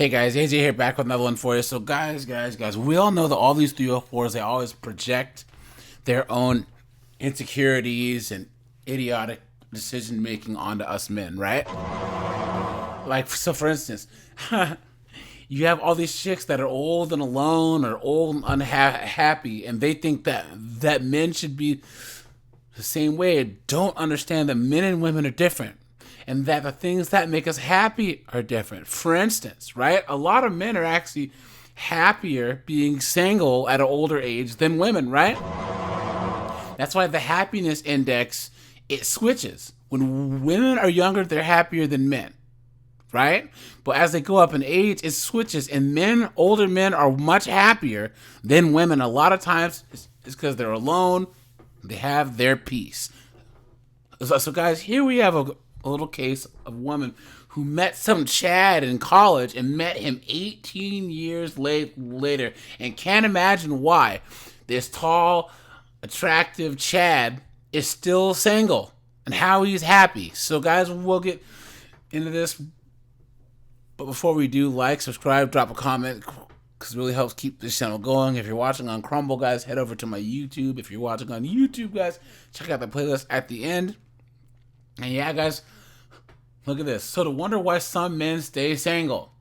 Hey guys, AJ here back with another one for you. So guys, we all know that all these 304s, they always project their own insecurities and idiotic decision making onto us men, right? Like, so for instance, you have all these chicks that are old and alone or old and unhappy, and they think that men should be the same way. Don't understand that men and women are different, and that the things that make us happy are different. For instance, right? A lot of men are actually happier being single at an older age than women, right? That's why the happiness index, it switches. When women are younger, they're happier than men, right? But as they go up in age, it switches, and older men are much happier than women. A lot of times it's because they're alone, they have their peace. So guys, here we have a little case of a woman who met some Chad in college and met him 18 years later, and can't imagine why this tall, attractive Chad is still single and how he's happy. So guys, we'll get into this, but before we do, like, subscribe, drop a comment, because it really helps keep this channel going. If you're watching on Crumble, guys, head over to my YouTube. If you're watching on YouTube, guys, check out the playlist at the end. And yeah, guys, look at this. So to wonder why some men stay single.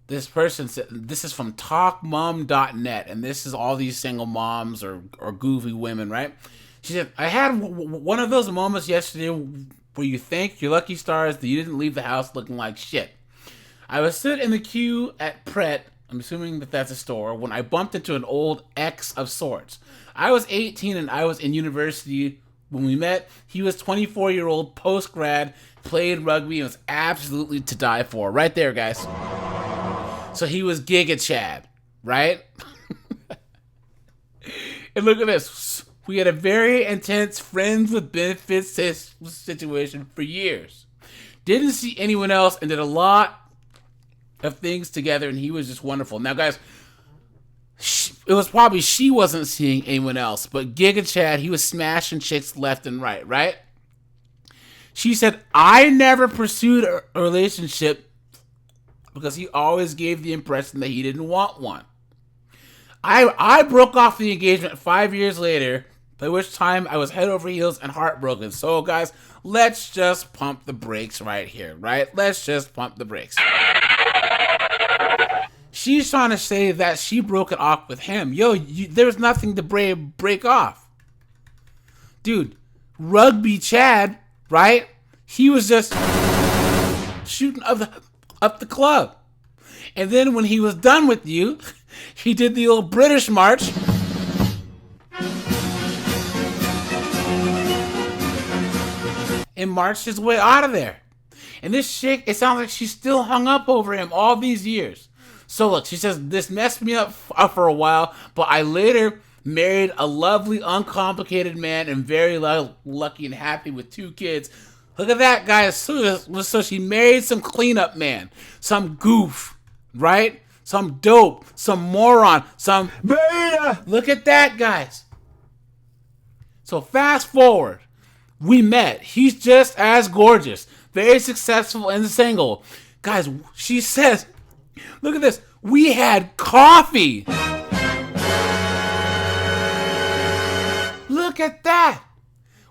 This person said, this is from talkmom.net, and this is all these single moms or goofy women, right? She said, I had one of those moments yesterday where you thank your lucky stars that you didn't leave the house looking like shit. I was sitting in the queue at Pret, I'm assuming that that's a store, when I bumped into an old ex of sorts. I was 18 and I was in university when we met. He was 24-year-old post-grad, played rugby, and was absolutely to die for. Right there, guys. So he was Giga Chad, right? And look at this. We had a very intense friends with benefits situation for years. Didn't see anyone else and did a lot of things together, and he was just wonderful. Now, guys, it was probably she wasn't seeing anyone else, but Giga Chad, he was smashing chicks left and right? She said, I never pursued a relationship because he always gave the impression that he didn't want one. I broke off the engagement 5 years later, by which time I was head over heels and heartbroken. So, guys, let's just pump the brakes right here, right? Let's just pump the brakes. She's trying to say that she broke it off with him. Yo, there's nothing to break off. Dude, Rugby Chad, right? He was just shooting up the club. And then when he was done with you, he did the old British march. And marched his way out of there. And this chick, it sounds like she's still hung up over him all these years. So look, she says, this messed me up for a while, but I later married a lovely, uncomplicated man and very lucky and happy with 2 kids. Look at that, guys. So she married some cleanup man, some goof, right? Some dope, some moron, some beta. Look at that, guys. So fast forward. We met. He's just as gorgeous, very successful and single. Guys, she says, look at this. We had coffee. Look at that.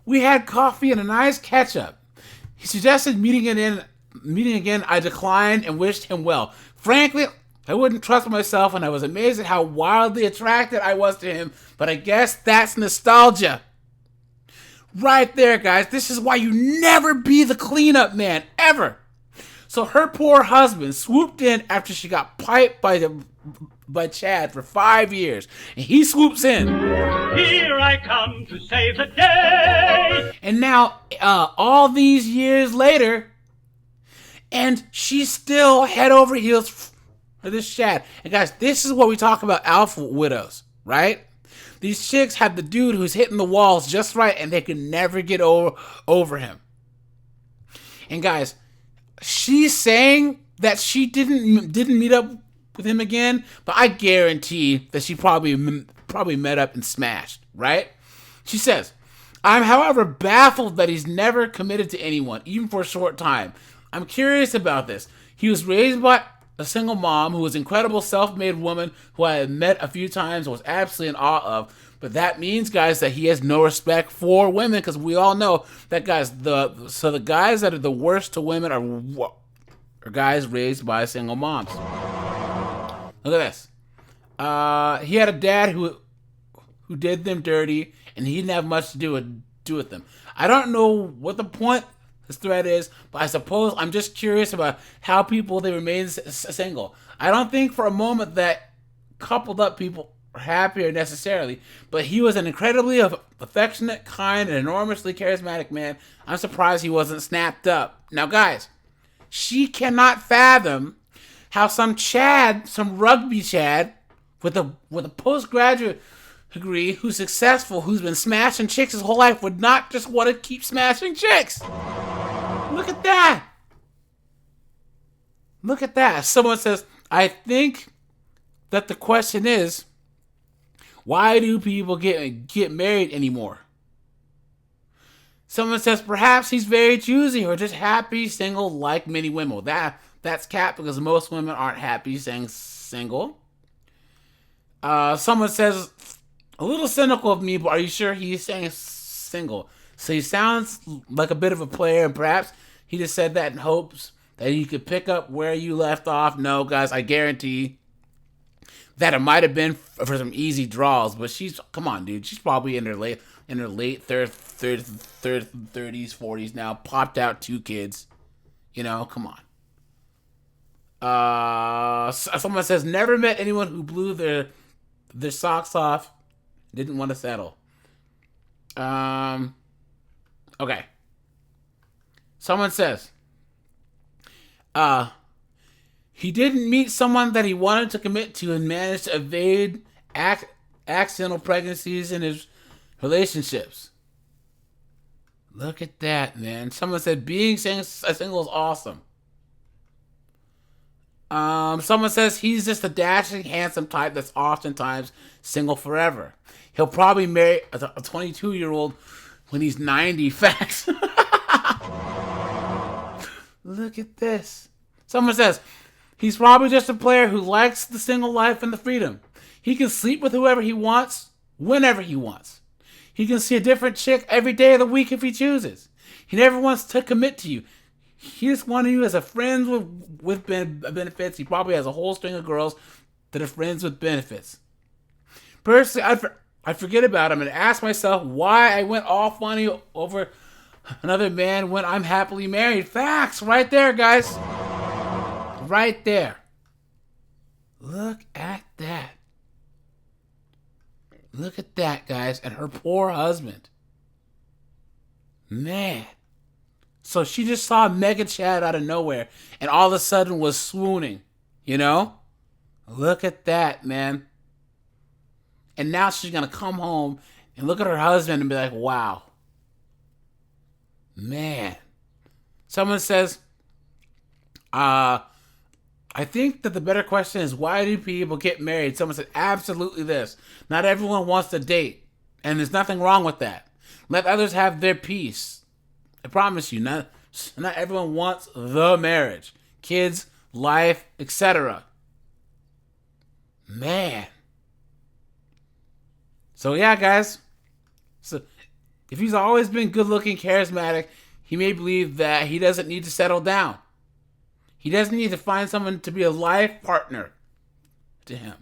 We had coffee and a nice catch-up. He suggested meeting again. I declined and wished him well. Frankly, I wouldn't trust myself, and I was amazed at how wildly attracted I was to him, but I guess that's nostalgia. Right there, guys. This is why you never be the cleanup man, ever. So her poor husband swooped in after she got piped by Chad for 5 years. And he swoops in. Here I come to save the day. And now, all these years later, and she's still head over heels for this Chad. And guys, this is what we talk about alpha widows, right? These chicks have the dude who's hitting the walls just right, and they can never get over him. And guys, she's saying that she didn't meet up with him again, but I guarantee that she probably met up and smashed, right? She says, I'm, however, baffled that he's never committed to anyone, even for a short time. I'm curious about this. He was raised by a single mom who was an incredible self-made woman who I had met a few times and was absolutely in awe of. But that means, guys, that he has no respect for women, because we all know that, guys, the guys that are the worst to women are guys raised by single moms. Look at this. He had a dad who did them dirty, and he didn't have much to do with them. I don't know what the point this thread is, but I suppose I'm just curious about how people they remain single. I don't think for a moment that coupled up people are happier necessarily, but he was an incredibly affectionate, kind, and enormously charismatic man. I'm surprised he wasn't snapped up. Now, guys, she cannot fathom how some rugby Chad with a postgraduate degree, who's successful, who's been smashing chicks his whole life, would not just want to keep smashing chicks. Look at that. Look at that. Someone says, I think that the question is, why do people get married anymore? Someone says, perhaps he's very choosy or just happy single like many women. Well, that's cap, because most women aren't happy staying single. Someone says, a little cynical of me, but are you sure he's saying single? So he sounds like a bit of a player, and perhaps he just said that in hopes that he could pick up where you left off. No, guys, I guarantee that it might have been for some easy draws, but come on, dude, she's probably in her late 30s, 40s now, popped out 2 kids. You know, come on. Someone says, never met anyone who blew their socks off, didn't want to settle. Okay. Someone says, he didn't meet someone that he wanted to commit to and managed to evade accidental pregnancies in his relationships. Look at that, man. Someone said being single is awesome. Someone says he's just a dashing, handsome type that's oftentimes single forever. He'll probably marry a 22-year-old when he's 90. Facts. Look at this. Someone says he's probably just a player who likes the single life and the freedom. He can sleep with whoever he wants, whenever he wants. He can see a different chick every day of the week if he chooses. He never wants to commit to you. He just wanted you as a friend with benefits. He probably has a whole string of girls that are friends with benefits. Personally, I forget about him and ask myself why I went all funny over another man when I'm happily married. Facts, right there, guys. Right there. Look at that. Look at that, guys. And her poor husband. Man. So she just saw Mega Chad out of nowhere and all of a sudden was swooning. You know? Look at that, man. And now she's going to come home and look at her husband and be like, wow. Man. Someone says, I think that the better question is, why do people get married? Someone said, absolutely this. Not everyone wants to date. And there's nothing wrong with that. Let others have their peace. I promise you, not everyone wants the marriage. Kids, life, etc. Man. So yeah, guys. So if he's always been good looking, charismatic, he may believe that he doesn't need to settle down. He doesn't need to find someone to be a life partner to him.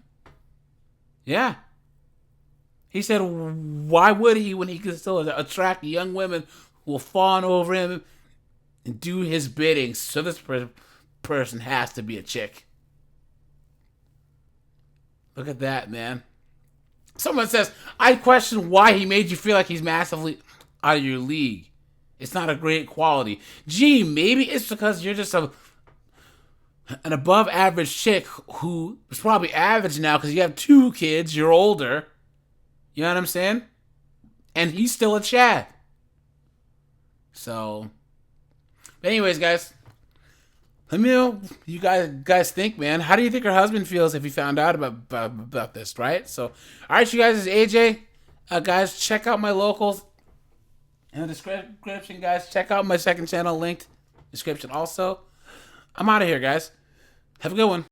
Yeah. He said, why would he when he can still attract young women who will fawn over him and do his bidding? So this person has to be a chick. Look at that, man. Someone says, I question why he made you feel like he's massively out of your league. It's not a great quality. Gee, maybe it's because you're just an above average chick who is probably average now because you have 2 kids, you're older. You know what I'm saying? And he's still a Chad. So, but anyways, guys, let me know what you guys think, man. How do you think her husband feels if he found out about this, right? So, all right, you guys, it's AJ. Guys, check out my locals in the description, guys. Check out my second channel linked description also. I'm out of here, guys. Have a good one.